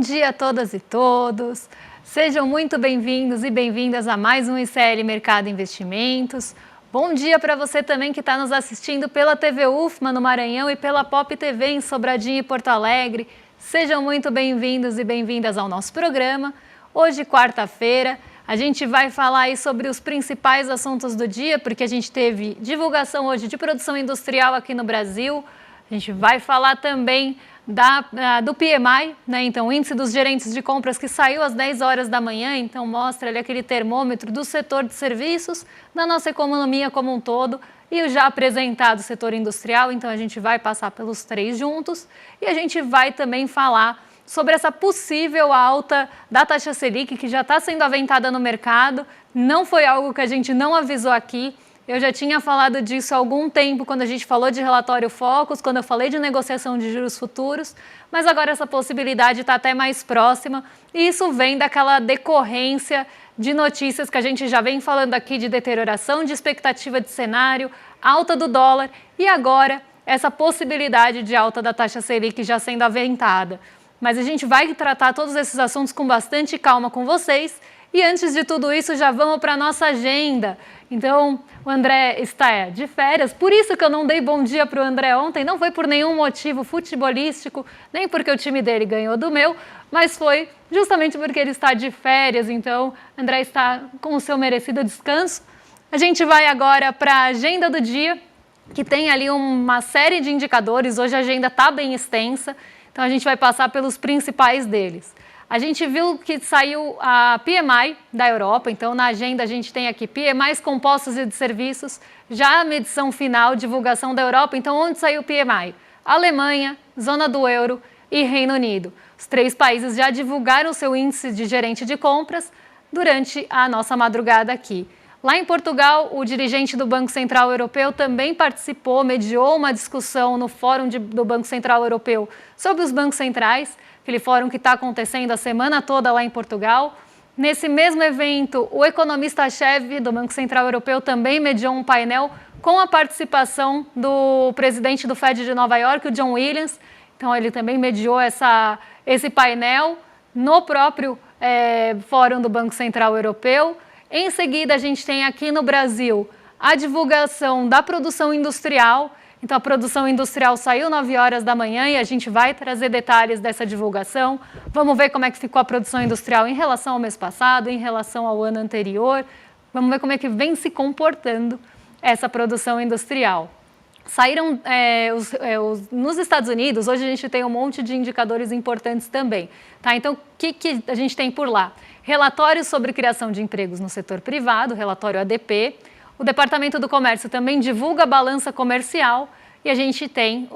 dia a todas e todos. Sejam muito bem-vindos e bem-vindas a mais um ICL Mercado Investimentos. Bom dia para você também que está nos assistindo pela TV UFMA no Maranhão e pela Pop TV em Sobradinho e Porto Alegre. Sejam muito bem-vindos e bem-vindas ao nosso programa. Hoje, quarta-feira, a gente vai falar aí sobre os principais assuntos do dia, porque a gente teve divulgação hoje de produção industrial aqui no Brasil. A gente vai falar também do PMI, né? Então, o índice dos gerentes de compras que saiu às 10 horas da manhã, então mostra ali aquele termômetro do setor de serviços, da nossa economia como um todo, e o já apresentado setor industrial, então a gente vai passar pelos três juntos, e a gente vai também falar sobre essa possível alta da taxa Selic, que já está sendo aventada no mercado, não foi algo que a gente não avisou aqui. Eu já tinha falado disso há algum tempo, quando a gente falou de relatório Focus, quando eu falei de negociação de juros futuros, mas agora essa possibilidade está até mais próxima, e isso vem daquela decorrência de notícias que a gente já vem falando aqui de deterioração de expectativa de cenário, alta do dólar, e agora essa possibilidade de alta da taxa Selic já sendo aventada. Mas a gente vai tratar todos esses assuntos com bastante calma com vocês, e antes de tudo isso já vamos para a nossa agenda. Então, o André está de férias, por isso que eu não dei bom dia para o André ontem, não foi por nenhum motivo futebolístico, nem porque o time dele ganhou do meu, mas foi justamente porque ele está de férias, então o André está com o seu merecido descanso. A gente vai agora para a agenda do dia, que tem ali uma série de indicadores, hoje a agenda está bem extensa, então a gente vai passar pelos principais deles. A gente viu que saiu a PMI da Europa, então na agenda a gente tem aqui PMIs compostos e de serviços, já a medição final, divulgação da Europa, então onde saiu o PMI? Alemanha, Zona do Euro e Reino Unido. Os três países já divulgaram seu índice de gerente de compras durante a nossa madrugada aqui. Lá em Portugal, o dirigente do Banco Central Europeu também participou, mediou uma discussão no Fórum do Banco Central Europeu sobre os bancos centrais, aquele fórum que está acontecendo a semana toda lá em Portugal. Nesse mesmo evento, o economista-chefe do Banco Central Europeu também mediou um painel com a participação do presidente do Fed de Nova York, o John Williams. Então, ele também mediou esse painel no próprio fórum do Banco Central Europeu. Em seguida, a gente tem aqui no Brasil a divulgação da produção industrial. Então, a produção industrial saiu 9 horas da manhã e a gente vai trazer detalhes dessa divulgação. Vamos ver como é que ficou a produção industrial em relação ao mês passado, em relação ao ano anterior. Vamos ver como é que vem se comportando essa produção industrial. Saíram nos Estados Unidos, hoje a gente tem um monte de indicadores importantes também. Tá? Então, o que a gente tem por lá? Relatórios sobre criação de empregos no setor privado, relatório ADP. O Departamento do Comércio também divulga a balança comercial e a gente tem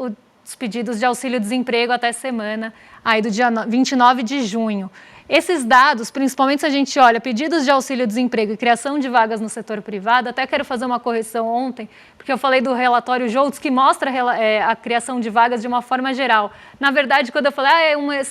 os pedidos de auxílio-desemprego até semana aí do dia 29 de junho. Esses dados, principalmente se a gente olha pedidos de auxílio-desemprego e criação de vagas no setor privado, até quero fazer uma correção ontem, porque eu falei do relatório Joltz, que mostra a criação de vagas de uma forma geral. Na verdade, quando eu falei,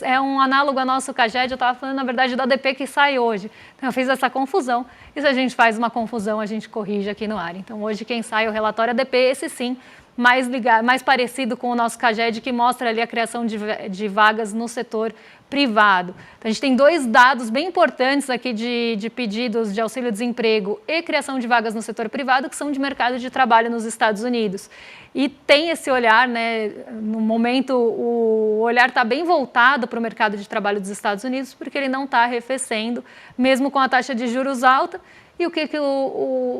é um análogo ao nosso CAGED, eu estava falando, na verdade, do ADP que sai hoje. Então, eu fiz essa confusão, e se a gente faz uma confusão, a gente corrige aqui no ar. Então, hoje, quem sai é o relatório ADP, esse sim, mais parecido com o nosso CAGED, que mostra ali a criação de vagas no setor privado. Então, a gente tem dois dados bem importantes aqui de pedidos de auxílio-desemprego e criação de vagas no setor privado, que são de mercado de trabalho nos Estados Unidos. E tem esse olhar, né, no momento o olhar está bem voltado para o mercado de trabalho dos Estados Unidos, porque ele não está arrefecendo, mesmo com a taxa de juros alta. E o que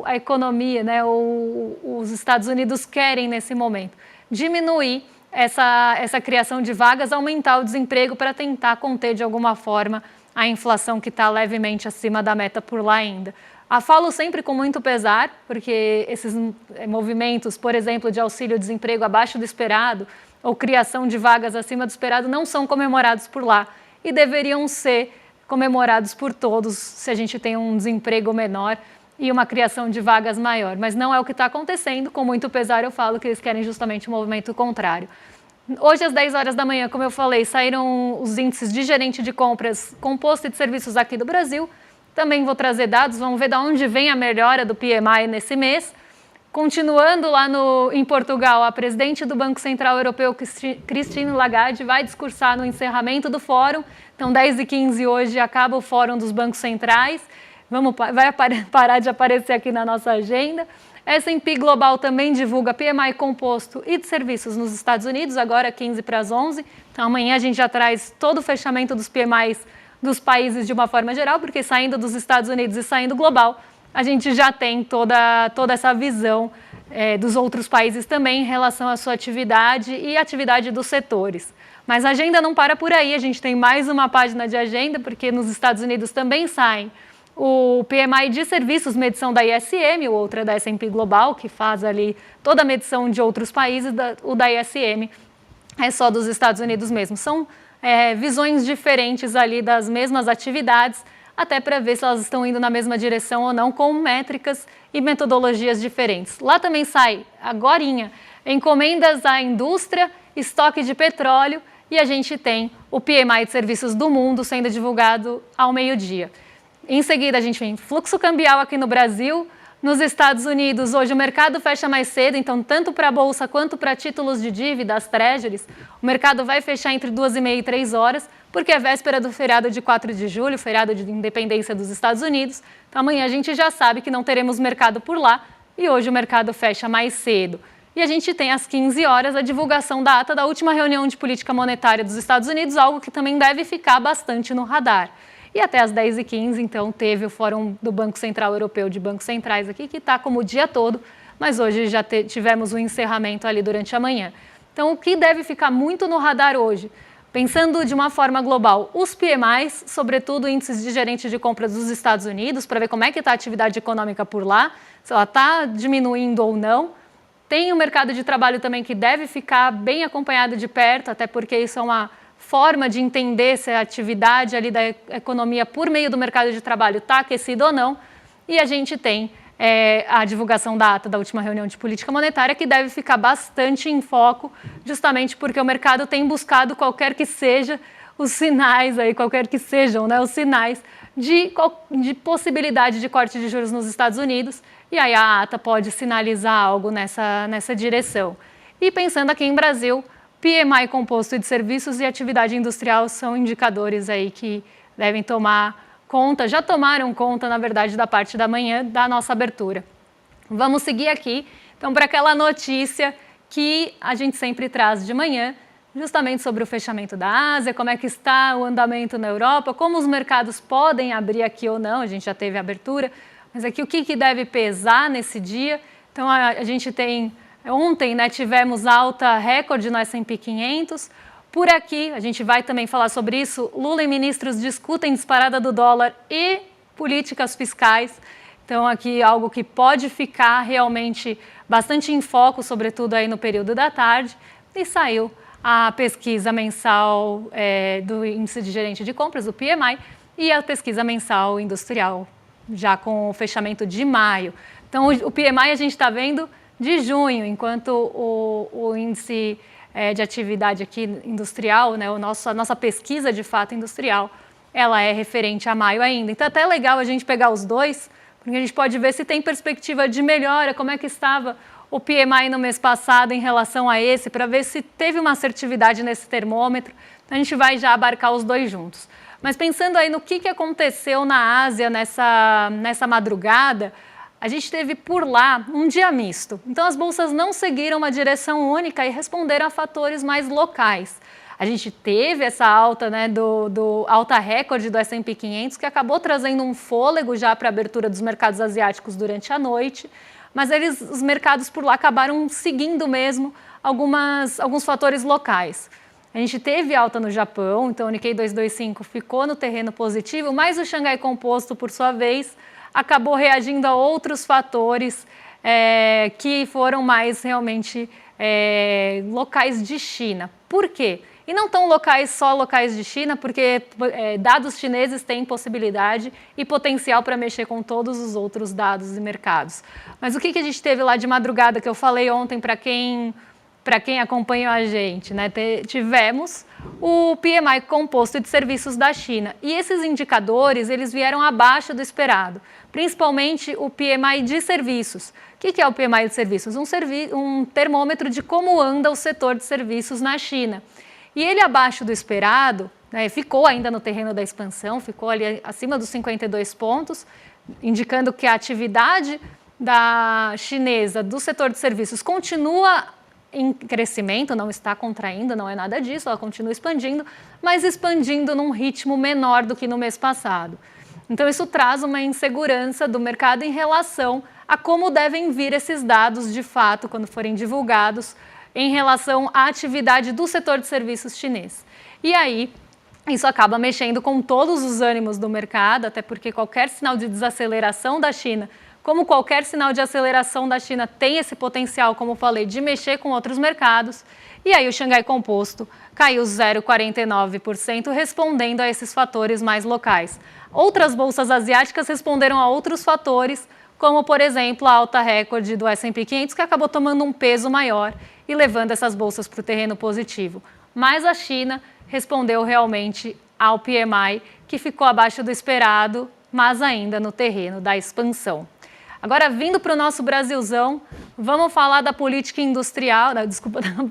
a economia, né, os Estados Unidos querem nesse momento? Diminuir essa criação de vagas, aumentar o desemprego para tentar conter de alguma forma a inflação que está levemente acima da meta por lá ainda. Falo sempre com muito pesar, porque esses movimentos, por exemplo, de auxílio-desemprego abaixo do esperado ou criação de vagas acima do esperado não são comemorados por lá e deveriam ser comemorados por todos se a gente tem um desemprego menor e uma criação de vagas maior. Mas não é o que está acontecendo, com muito pesar eu falo que eles querem justamente o movimento contrário. Hoje às 10 horas da manhã, como eu falei, saíram os índices de gerente de compras composto e de serviços aqui do Brasil. Também vou trazer dados, vamos ver de onde vem a melhora do PMI nesse mês. Continuando lá em Portugal, a presidente do Banco Central Europeu, Christine Lagarde, vai discursar no encerramento do fórum. Então, 10h15 hoje acaba o Fórum dos Bancos Centrais. Vai parar de aparecer aqui na nossa agenda. S&P Global também divulga PMI composto e de serviços nos Estados Unidos, agora 15 para as 11. Então, amanhã a gente já traz todo o fechamento dos PMIs dos países de uma forma geral, porque saindo dos Estados Unidos e saindo global, a gente já tem toda essa visão dos outros países também em relação à sua atividade e atividade dos setores. Mas a agenda não para por aí, a gente tem mais uma página de agenda, porque nos Estados Unidos também sai o PMI de serviços, medição da ISM, outra da S&P Global, que faz ali toda a medição de outros países, o da ISM é só dos Estados Unidos mesmo. São visões diferentes ali das mesmas atividades, até para ver se elas estão indo na mesma direção ou não, com métricas e metodologias diferentes. Lá também sai, agorinha, encomendas à indústria, estoque de petróleo, e a gente tem o PMI de serviços do mundo sendo divulgado ao meio-dia. Em seguida, a gente tem fluxo cambial aqui no Brasil. Nos Estados Unidos, hoje o mercado fecha mais cedo, então tanto para a Bolsa quanto para títulos de dívida, as Treasuries, o mercado vai fechar entre 2h30 e 3 horas, porque é véspera do feriado de 4 de julho, feriado de independência dos Estados Unidos. Então amanhã a gente já sabe que não teremos mercado por lá e hoje o mercado fecha mais cedo. E a gente tem às 15 horas a divulgação da ata da última reunião de política monetária dos Estados Unidos, algo que também deve ficar bastante no radar. E até às 10h15, então, teve o Fórum do Banco Central Europeu de Bancos Centrais aqui, que está como o dia todo, mas hoje já tivemos um encerramento ali durante a manhã. Então, o que deve ficar muito no radar hoje? Pensando de uma forma global, os PMIs, sobretudo índices de gerente de compras dos Estados Unidos, para ver como é que está a atividade econômica por lá, se ela está diminuindo ou não. Tem o mercado de trabalho também que deve ficar bem acompanhado de perto, até porque isso é uma forma de entender se a atividade ali da economia por meio do mercado de trabalho está aquecida ou não. E a gente tem a divulgação da ata da última reunião de política monetária, que deve ficar bastante em foco, justamente porque o mercado tem buscado qualquer que seja os sinais, qualquer que sejam, né, os sinais de possibilidade de corte de juros nos Estados Unidos, e aí a ata pode sinalizar algo nessa direção. E pensando aqui em Brasil, PMI composto de serviços e atividade industrial são indicadores aí que devem tomar conta, já tomaram conta, na verdade, da parte da manhã da nossa abertura. Vamos seguir aqui, então, para aquela notícia que a gente sempre traz de manhã, justamente sobre o fechamento da Ásia, como é que está o andamento na Europa, como os mercados podem abrir aqui ou não, a gente já teve a abertura, mas aqui o que deve pesar nesse dia. Então, a gente tem... Ontem, né, tivemos alta recorde no S&P 500. Por aqui, a gente vai também falar sobre isso, Lula e ministros discutem disparada do dólar e políticas fiscais. Então, aqui algo que pode ficar realmente bastante em foco, sobretudo aí no período da tarde. E saiu a pesquisa mensal do índice de gerente de compras, o PMI, e a pesquisa mensal industrial, já com o fechamento de maio. Então, o PMI a gente está vendo de junho, enquanto o índice de atividade aqui industrial, né, a nossa pesquisa de fato industrial, ela é referente a maio ainda. Então, até é legal a gente pegar os dois, porque a gente pode ver se tem perspectiva de melhora, como é que estava o PMI no mês passado em relação a esse, para ver se teve uma assertividade nesse termômetro. Então, a gente vai já abarcar os dois juntos. Mas pensando aí no que aconteceu na Ásia nessa madrugada, a gente teve por lá um dia misto. Então, as bolsas não seguiram uma direção única e responderam a fatores mais locais. A gente teve essa alta, né, alta recorde do S&P 500, que acabou trazendo um fôlego já para a abertura dos mercados asiáticos durante a noite, mas os mercados por lá acabaram seguindo mesmo alguns fatores locais. A gente teve alta no Japão, então o Nikkei 225 ficou no terreno positivo, mas o Xangai Composto, por sua vez, acabou reagindo a outros fatores que foram mais realmente locais de China. Por quê? E não tão só locais de China, porque dados chineses têm possibilidade e potencial para mexer com todos os outros dados e mercados. Mas o que a gente teve lá de madrugada, que eu falei ontem para quem acompanhou a gente, né? Tivemos o PMI composto de serviços da China. E esses indicadores, eles vieram abaixo do esperado, principalmente o PMI de serviços. O que é o PMI de serviços? Um termômetro de como anda o setor de serviços na China. E ele abaixo do esperado, né, ficou ainda no terreno da expansão, ficou ali acima dos 52 pontos, indicando que a atividade da chinesa do setor de serviços continua em crescimento, não está contraindo, não é nada disso, ela continua expandindo, mas expandindo num ritmo menor do que no mês passado. Então isso traz uma insegurança do mercado em relação a como devem vir esses dados de fato quando forem divulgados em relação à atividade do setor de serviços chinês. E aí, isso acaba mexendo com todos os ânimos do mercado, até porque qualquer sinal de desaceleração da China, como qualquer sinal de aceleração da China, tem esse potencial, como falei, de mexer com outros mercados. E aí o Xangai Composto caiu 0,49%, respondendo a esses fatores mais locais. Outras bolsas asiáticas responderam a outros fatores, como, por exemplo, a alta recorde do S&P 500, que acabou tomando um peso maior e levando essas bolsas para o terreno positivo. Mas a China respondeu realmente ao PMI, que ficou abaixo do esperado, mas ainda no terreno da expansão. Agora, vindo para o nosso Brasilzão, vamos falar da política industrial, da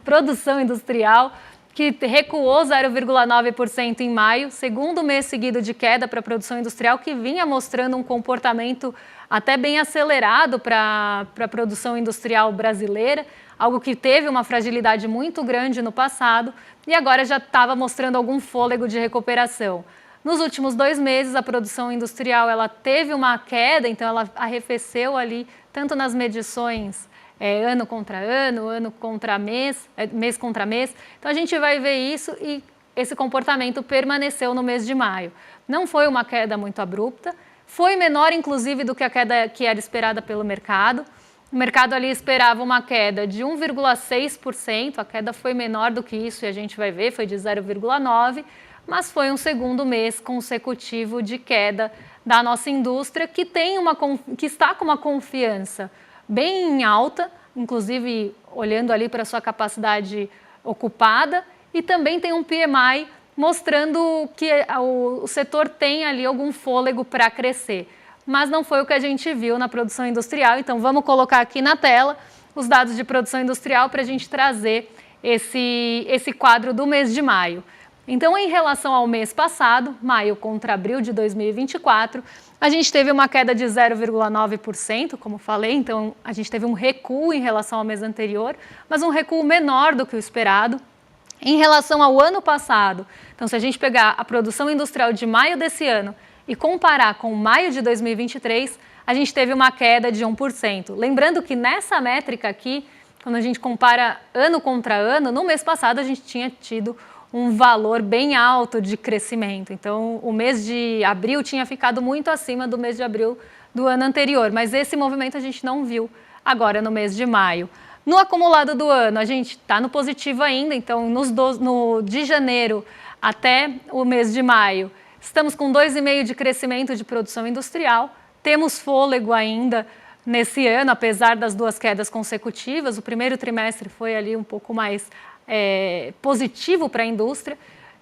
produção industrial, que recuou 0,9% em maio, segundo mês seguido de queda para a produção industrial, que vinha mostrando um comportamento até bem acelerado para a produção industrial brasileira, algo que teve uma fragilidade muito grande no passado e agora já estava mostrando algum fôlego de recuperação. Nos últimos 2 meses, a produção industrial ela teve uma queda, então ela arrefeceu ali, tanto nas medições ano contra ano, ano contra mês, mês contra mês. Então a gente vai ver isso e esse comportamento permaneceu no mês de maio. Não foi uma queda muito abrupta, foi menor inclusive do que a queda que era esperada pelo mercado. O mercado ali esperava uma queda de 1,6%, a queda foi menor do que isso e a gente vai ver, foi de 0,9%. Mas foi um segundo mês consecutivo de queda da nossa indústria, que está com uma confiança bem alta, inclusive olhando ali para a sua capacidade ocupada, e também tem um PMI mostrando que o setor tem ali algum fôlego para crescer. Mas não foi o que a gente viu na produção industrial, então vamos colocar aqui na tela os dados de produção industrial para a gente trazer esse quadro do mês de maio. Então, em relação ao mês passado, maio contra abril de 2024, a gente teve uma queda de 0,9%, como falei, então a gente teve um recuo em relação ao mês anterior, mas um recuo menor do que o esperado. Em relação ao ano passado, então se a gente pegar a produção industrial de maio desse ano e comparar com maio de 2023, a gente teve uma queda de 1%. Lembrando que nessa métrica aqui, quando a gente compara ano contra ano, no mês passado a gente tinha tido um valor bem alto de crescimento. Então, o mês de abril tinha ficado muito acima do mês de abril do ano anterior, mas esse movimento a gente não viu agora no mês de maio. No acumulado do ano, a gente está no positivo ainda, então de janeiro até o mês de maio, estamos com 2,5% de crescimento de produção industrial, temos fôlego ainda nesse ano, apesar das 2 quedas consecutivas. O primeiro trimestre foi ali um pouco mais positivo para a indústria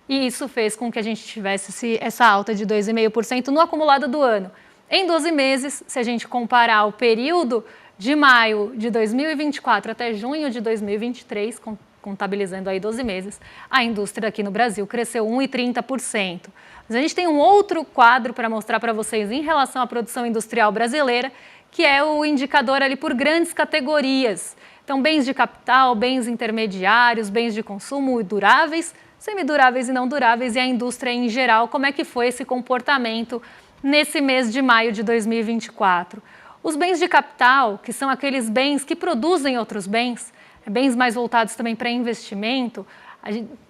e isso fez com que a gente tivesse essa alta de 2,5% no acumulado do ano. Em 12 meses, se a gente comparar o período de maio de 2024 até junho de 2023, contabilizando aí 12 meses, a indústria aqui no Brasil cresceu 1,30%. Mas a gente tem um outro quadro para mostrar para vocês em relação à produção industrial brasileira, que é o indicador ali por grandes categorias. Então, bens de capital, bens intermediários, bens de consumo duráveis, semiduráveis e não duráveis, e a indústria em geral, como é que foi esse comportamento nesse mês de maio de 2024. Os bens de capital, que são aqueles bens que produzem outros bens, bens mais voltados também para investimento,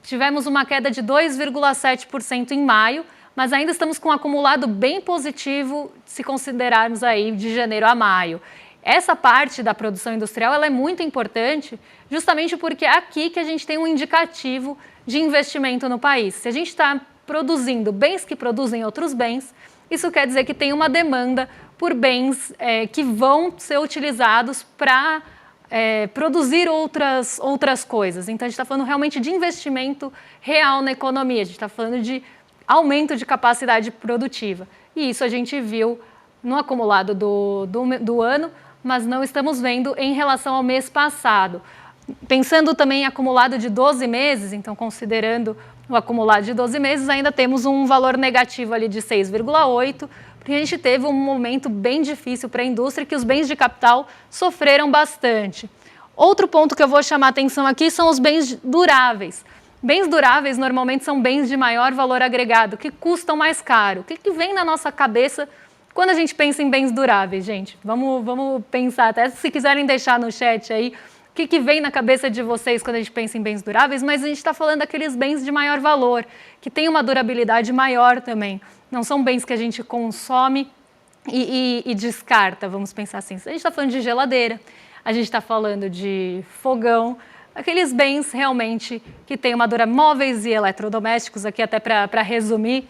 tivemos uma queda de 2,7% em maio, mas ainda estamos com um acumulado bem positivo se considerarmos aí de janeiro a maio. Essa parte da produção industrial ela é muito importante justamente porque é aqui que a gente tem um indicativo de investimento no país. Se a gente está produzindo bens que produzem outros bens, isso quer dizer que tem uma demanda por bens que vão ser utilizados para produzir outras coisas. Então, a gente está falando realmente de investimento real na economia, a gente está falando de aumento de capacidade produtiva. E isso a gente viu no acumulado do ano, mas não estamos vendo em relação ao mês passado. Pensando também em acumulado de 12 meses, então considerando o acumulado de 12 meses, ainda temos um valor negativo ali de 6,8, porque a gente teve um momento bem difícil para a indústria, que os bens de capital sofreram bastante. Outro ponto que eu vou chamar a atenção aqui são os bens duráveis. Bens duráveis normalmente são bens de maior valor agregado, que custam mais caro. O que vem na nossa cabeça quando a gente pensa em bens duráveis, gente? Vamos pensar, até se quiserem deixar no chat aí, o que vem na cabeça de vocês quando a gente pensa em bens duráveis, mas a gente está falando daqueles bens de maior valor, que têm uma durabilidade maior também. Não são bens que a gente consome e descarta, vamos pensar assim. A gente está falando de geladeira, a gente está falando de fogão, aqueles bens realmente que têm uma duração, móveis e eletrodomésticos, aqui até para resumir.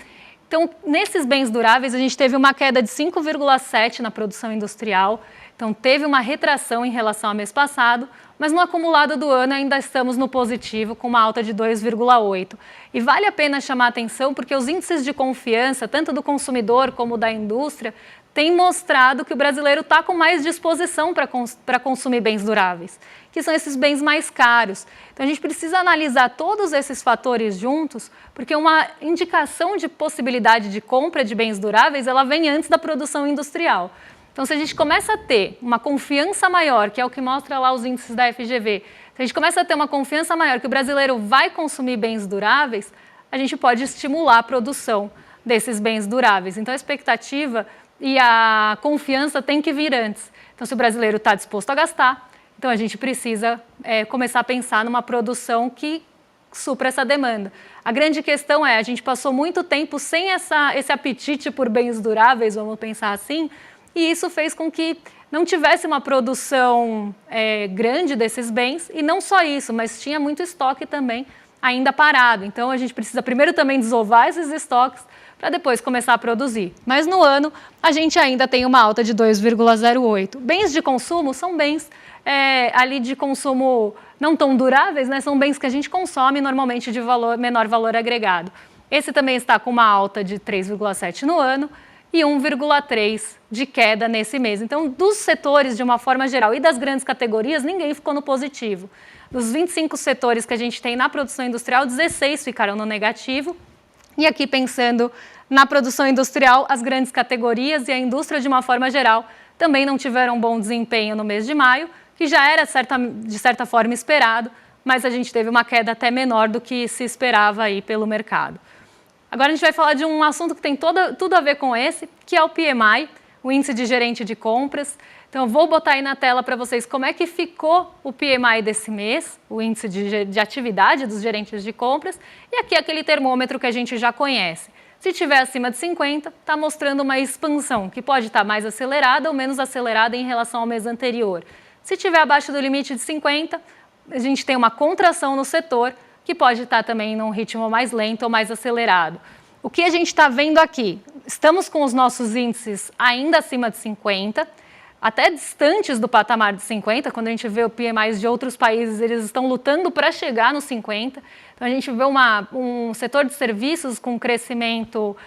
Então, nesses bens duráveis, a gente teve uma queda de 5,7% na produção industrial, então teve uma retração em relação ao mês passado, mas no acumulado do ano ainda estamos no positivo, com uma alta de 2,8%. E vale a pena chamar a atenção porque os índices de confiança, tanto do consumidor como da indústria, têm mostrado que o brasileiro está com mais disposição para consumir bens duráveis, que são esses bens mais caros. Então a gente precisa analisar todos esses fatores juntos, porque uma indicação de possibilidade de compra de bens duráveis, ela vem antes da produção industrial. Então, se a gente começa a ter uma confiança maior, que é o que mostra lá os índices da FGV, se a gente começa a ter uma confiança maior que o brasileiro vai consumir bens duráveis, a gente pode estimular a produção desses bens duráveis. Então, a expectativa e a confiança tem que vir antes. Então, se o brasileiro está disposto a gastar, então a gente precisa começar a pensar numa produção que supra essa demanda. A grande questão a gente passou muito tempo sem esse apetite por bens duráveis, vamos pensar assim, e isso fez com que não tivesse uma produção grande desses bens, e não só isso, mas tinha muito estoque também ainda parado. Então, a gente precisa primeiro também desovar esses estoques para depois começar a produzir. Mas no ano, a gente ainda tem uma alta de 2,08%. Bens de consumo são bens ali de consumo não tão duráveis, né? São bens que a gente consome normalmente de menor valor agregado. Esse também está com uma alta de 3,7% no ano, e 1,3% de queda nesse mês. Então, dos setores, de uma forma geral, e das grandes categorias, ninguém ficou no positivo. Dos 25 setores que a gente tem na produção industrial, 16 ficaram no negativo. E aqui, pensando na produção industrial, as grandes categorias e a indústria, de uma forma geral, também não tiveram bom desempenho no mês de maio, que já era, de certa forma, esperado, mas a gente teve uma queda até menor do que se esperava aí pelo mercado. Agora a gente vai falar de um assunto que tem tudo a ver com esse, que é o PMI, o Índice de Gerente de Compras. Então, eu vou botar aí na tela para vocês como é que ficou o PMI desse mês, o Índice de Atividade dos Gerentes de Compras, e aqui é aquele termômetro que a gente já conhece. Se estiver acima de 50, está mostrando uma expansão, que pode estar mais acelerada ou menos acelerada em relação ao mês anterior. Se estiver abaixo do limite de 50, a gente tem uma contração no setor, que pode estar também num ritmo mais lento ou mais acelerado. O que a gente está vendo aqui? Estamos com os nossos índices ainda acima de 50, até distantes do patamar de 50, quando a gente vê o PMI de outros países, eles estão lutando para chegar nos 50. Então, a gente vê um setor de serviços com crescimento,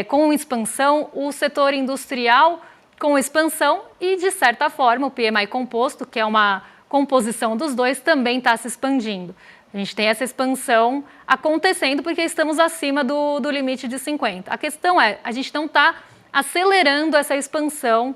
com expansão, o setor industrial com expansão e, de certa forma, o PMI composto, que é uma composição dos dois, também está se expandindo. A gente tem essa expansão acontecendo porque estamos acima do limite de 50. A questão a gente não está acelerando essa expansão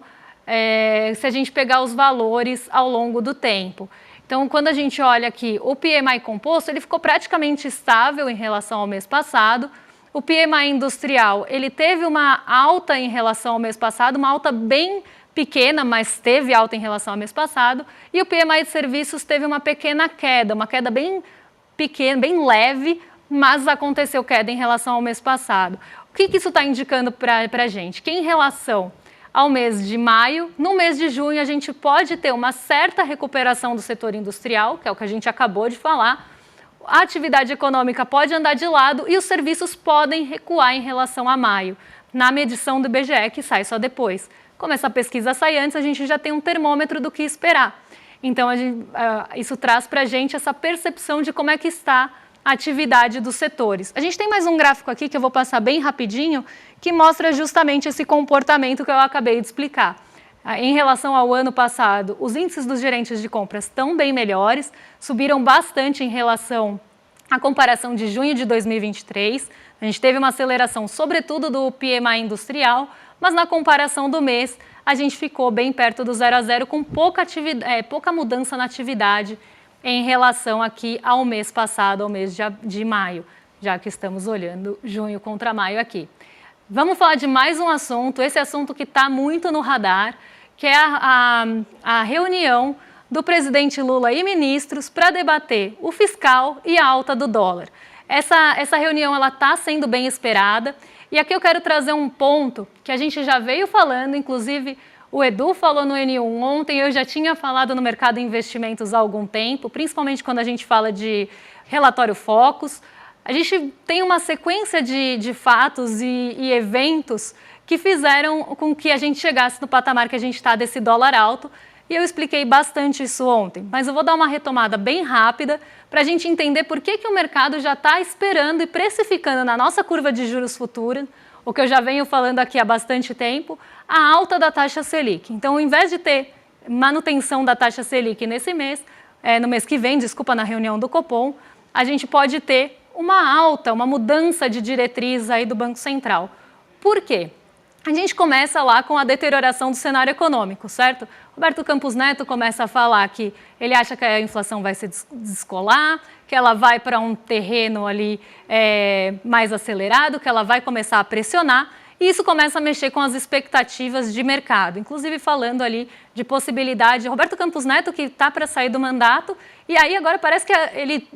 se a gente pegar os valores ao longo do tempo. Então, quando a gente olha aqui, o PMI composto, ele ficou praticamente estável em relação ao mês passado. O PMI industrial, ele teve uma alta em relação ao mês passado, uma alta bem pequena, mas teve alta em relação ao mês passado. E o PMI de serviços teve uma pequena queda, uma queda bem pequena, bem leve, mas aconteceu queda em relação ao mês passado. O que isso está indicando para a gente? Que em relação ao mês de maio, no mês de junho a gente pode ter uma certa recuperação do setor industrial, que é o que a gente acabou de falar, a atividade econômica pode andar de lado e os serviços podem recuar em relação a maio, na medição do IBGE, que sai só depois. Como essa pesquisa sai antes, a gente já tem um termômetro do que esperar. Então, isso traz para a gente essa percepção de como é que está a atividade dos setores. A gente tem mais um gráfico aqui que eu vou passar bem rapidinho, que mostra justamente esse comportamento que eu acabei de explicar. Em relação ao ano passado, os índices dos gerentes de compras estão bem melhores, subiram bastante em relação à comparação de junho de 2023. A gente teve uma aceleração, sobretudo do PMI industrial, mas na comparação do mês, a gente ficou bem perto do 0 a 0, com pouca mudança na atividade em relação aqui ao mês passado, ao mês de maio, já que estamos olhando junho contra maio aqui. Vamos falar de mais um assunto, esse assunto que está muito no radar, que é a reunião do presidente Lula e ministros para debater o fiscal e a alta do dólar. Essa reunião está sendo bem esperada, e aqui eu quero trazer um ponto que a gente já veio falando, inclusive o Edu falou no N1 ontem, eu já tinha falado no mercado de investimentos há algum tempo, principalmente quando a gente fala de relatório Focus. A gente tem uma sequência de fatos e eventos que fizeram com que a gente chegasse no patamar que a gente está desse dólar alto, e eu expliquei bastante isso ontem, mas eu vou dar uma retomada bem rápida para a gente entender por que o mercado já está esperando e precificando na nossa curva de juros futura, o que eu já venho falando aqui há bastante tempo, a alta da taxa Selic. Então, ao invés de ter manutenção da taxa Selic nesse mês, no mês que vem, desculpa, na reunião do Copom, a gente pode ter uma alta, uma mudança de diretriz aí do Banco Central. Por quê? A gente começa lá com a deterioração do cenário econômico, certo? Roberto Campos Neto começa a falar que ele acha que a inflação vai se descolar, que ela vai para um terreno ali mais acelerado, que ela vai começar a pressionar, e isso começa a mexer com as expectativas de mercado, inclusive falando ali de possibilidade. Roberto Campos Neto, que está para sair do mandato, e aí agora parece que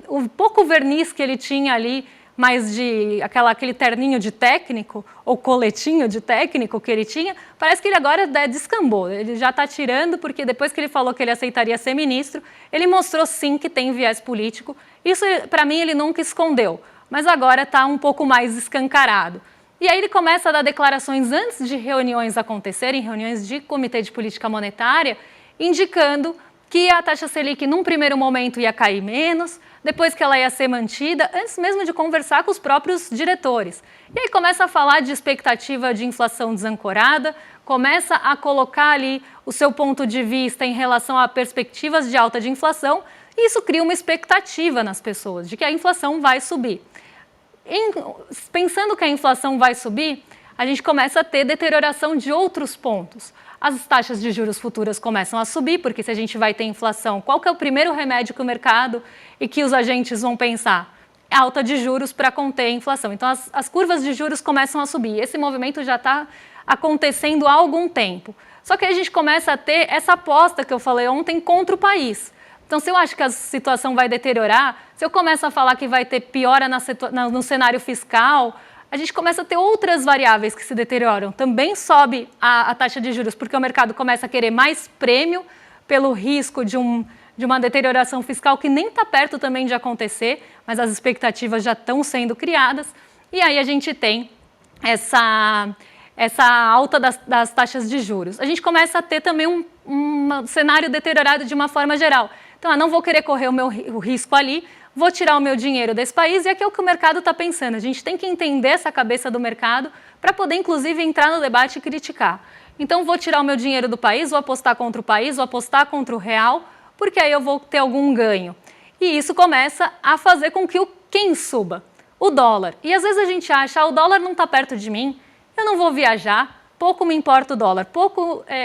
o pouco verniz que ele tinha ali, mais de aquele terninho de técnico, ou coletinho de técnico que ele tinha, parece que ele agora descambou. Ele já está tirando, porque depois que ele falou que ele aceitaria ser ministro, ele mostrou sim que tem viés político. Isso, para mim, ele nunca escondeu, mas agora está um pouco mais escancarado. E aí ele começa a dar declarações antes de reuniões acontecerem, reuniões de Comitê de Política Monetária, indicando que a taxa Selic, num primeiro momento, ia cair menos, depois que ela ia ser mantida, antes mesmo de conversar com os próprios diretores. E aí começa a falar de expectativa de inflação desancorada, começa a colocar ali o seu ponto de vista em relação a perspectivas de alta de inflação, e isso cria uma expectativa nas pessoas de que a inflação vai subir. Pensando que a inflação vai subir, a gente começa a ter deterioração de outros pontos. As taxas de juros futuras começam a subir, porque se a gente vai ter inflação, qual que é o primeiro remédio que o mercado e que os agentes vão pensar? Alta de juros para conter a inflação. Então, as curvas de juros começam a subir. Esse movimento já está acontecendo há algum tempo. Só que aí a gente começa a ter essa aposta que eu falei ontem contra o país. Então, se eu acho que a situação vai deteriorar, se eu começo a falar que vai ter piora no cenário fiscal, a gente começa a ter outras variáveis que se deterioram. Também sobe a taxa de juros, porque o mercado começa a querer mais prêmio pelo risco de uma deterioração fiscal que nem está perto também de acontecer, mas as expectativas já estão sendo criadas. E aí a gente tem essa alta das taxas de juros. A gente começa a ter também um cenário deteriorado de uma forma geral. Então, eu não vou querer correr o risco ali, vou tirar o meu dinheiro desse país, e aqui é o que o mercado está pensando. A gente tem que entender essa cabeça do mercado para poder, inclusive, entrar no debate e criticar. Então, vou tirar o meu dinheiro do país, vou apostar contra o país, vou apostar contra o real, porque aí eu vou ter algum ganho. E isso começa a fazer com que quem suba? O dólar. E às vezes a gente acha, o dólar não está perto de mim, eu não vou viajar, pouco me importa o dólar.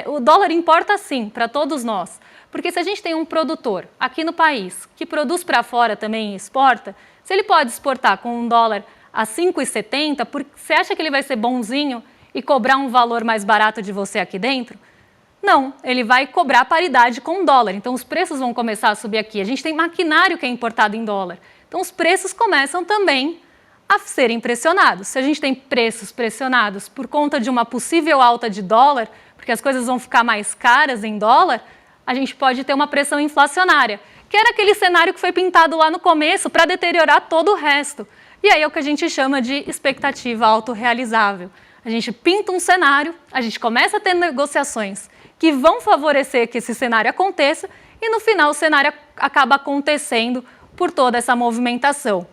O dólar importa sim para todos nós. Porque se a gente tem um produtor aqui no país que produz para fora também e exporta, se ele pode exportar com um dólar a 5,70, você acha que ele vai ser bonzinho e cobrar um valor mais barato de você aqui dentro? Não, ele vai cobrar paridade com o dólar. Então os preços vão começar a subir aqui. A gente tem maquinário que é importado em dólar. Então os preços começam também a serem pressionados. Se a gente tem preços pressionados por conta de uma possível alta de dólar, porque as coisas vão ficar mais caras em dólar, a gente pode ter uma pressão inflacionária, que era aquele cenário que foi pintado lá no começo para deteriorar todo o resto. E aí é o que a gente chama de expectativa autorrealizável. A gente pinta um cenário, a gente começa a ter negociações que vão favorecer que esse cenário aconteça, e no final o cenário acaba acontecendo por toda essa movimentação.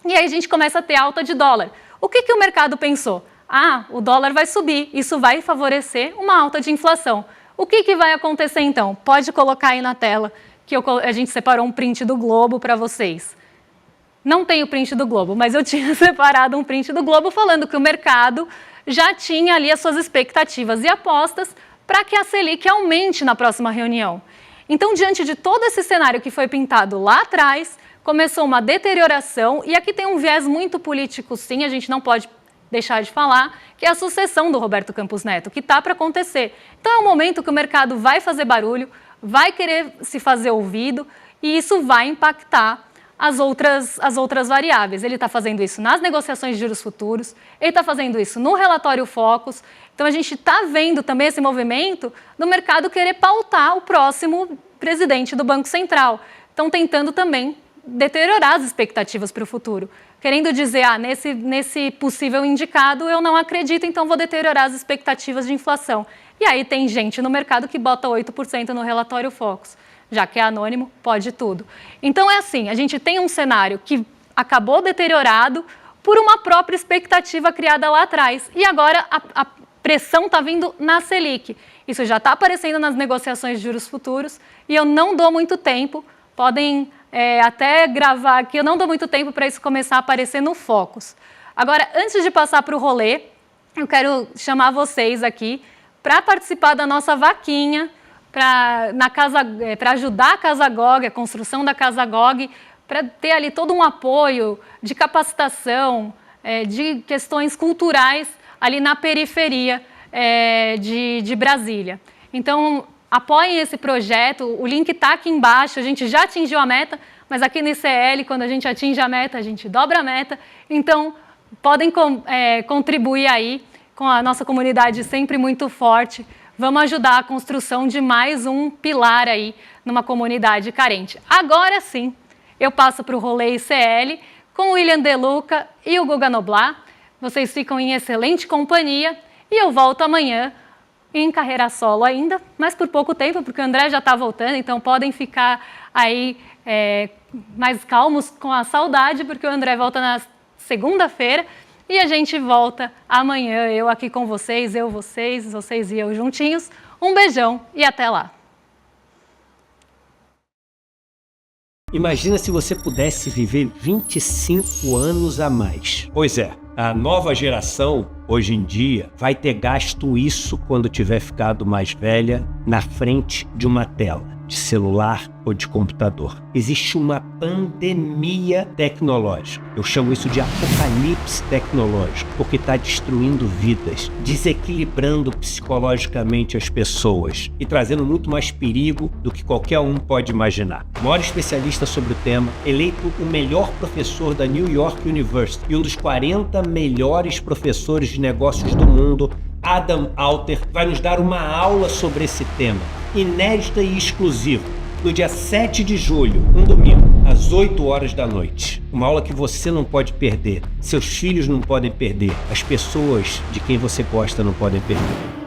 E aí a gente começa a ter alta de dólar. O que o mercado pensou? Ah, o dólar vai subir, isso vai favorecer uma alta de inflação. O que vai acontecer então? Pode colocar aí na tela, que a gente separou um print do Globo para vocês. Não tem o print do Globo, mas eu tinha separado um print do Globo falando que o mercado já tinha ali as suas expectativas e apostas para que a Selic aumente na próxima reunião. Então, diante de todo esse cenário que foi pintado lá atrás, começou uma deterioração, e aqui tem um viés muito político, sim, a gente não pode deixar de falar, que é a sucessão do Roberto Campos Neto, que está para acontecer. Então, é um momento que o mercado vai fazer barulho, vai querer se fazer ouvido, e isso vai impactar as outras variáveis. Ele está fazendo isso nas negociações de juros futuros, ele está fazendo isso no relatório Focus. Então, a gente está vendo também esse movimento do mercado querer pautar o próximo presidente do Banco Central. Estão tentando também deteriorar as expectativas para o futuro, querendo dizer, nesse possível indicado eu não acredito, então vou deteriorar as expectativas de inflação. E aí tem gente no mercado que bota 8% no relatório Focus. Já que é anônimo, pode tudo. Então é assim, a gente tem um cenário que acabou deteriorado por uma própria expectativa criada lá atrás. E agora a pressão está vindo na Selic. Isso já está aparecendo nas negociações de juros futuros e eu não dou muito tempo, podem até gravar aqui, eu não dou muito tempo para isso começar a aparecer no Focus. Agora, antes de passar para o rolê, eu quero chamar vocês aqui para participar da nossa vaquinha, para ajudar a Casa GOG, a construção da Casa GOG, para ter ali todo um apoio de capacitação, de questões culturais ali na periferia de Brasília. Então, apoiem esse projeto, o link está aqui embaixo, a gente já atingiu a meta, mas aqui no ICL, quando a gente atinge a meta, a gente dobra a meta. Então, podem contribuir aí com a nossa comunidade sempre muito forte. Vamos ajudar a construção de mais um pilar aí numa comunidade carente. Agora sim, eu passo para o rolê ICL com o William De Luca e o Guga Noblar. Vocês ficam em excelente companhia e eu volto amanhã em carreira solo ainda, mas por pouco tempo, porque o André já está voltando, então podem ficar aí mais calmos com a saudade, porque o André volta na segunda-feira. E a gente volta amanhã, eu aqui com vocês, vocês e eu juntinhos. Um beijão e até lá. Imagina se você pudesse viver 25 anos a mais. Pois é, a nova geração, hoje em dia, vai ter gasto isso quando tiver ficado mais velha na frente de uma tela, de celular ou de computador. Existe uma pandemia tecnológica. Eu chamo isso de apocalipse tecnológico, porque está destruindo vidas, desequilibrando psicologicamente as pessoas e trazendo muito mais perigo do que qualquer um pode imaginar. O maior especialista sobre o tema, eleito o melhor professor da New York University e um dos 40 melhores professores de negócios do mundo, Adam Alter, vai nos dar uma aula sobre esse tema, inédita e exclusiva, no dia 7 de julho, um domingo, às 8 horas da noite. Uma aula que você não pode perder, seus filhos não podem perder, as pessoas de quem você gosta não podem perder.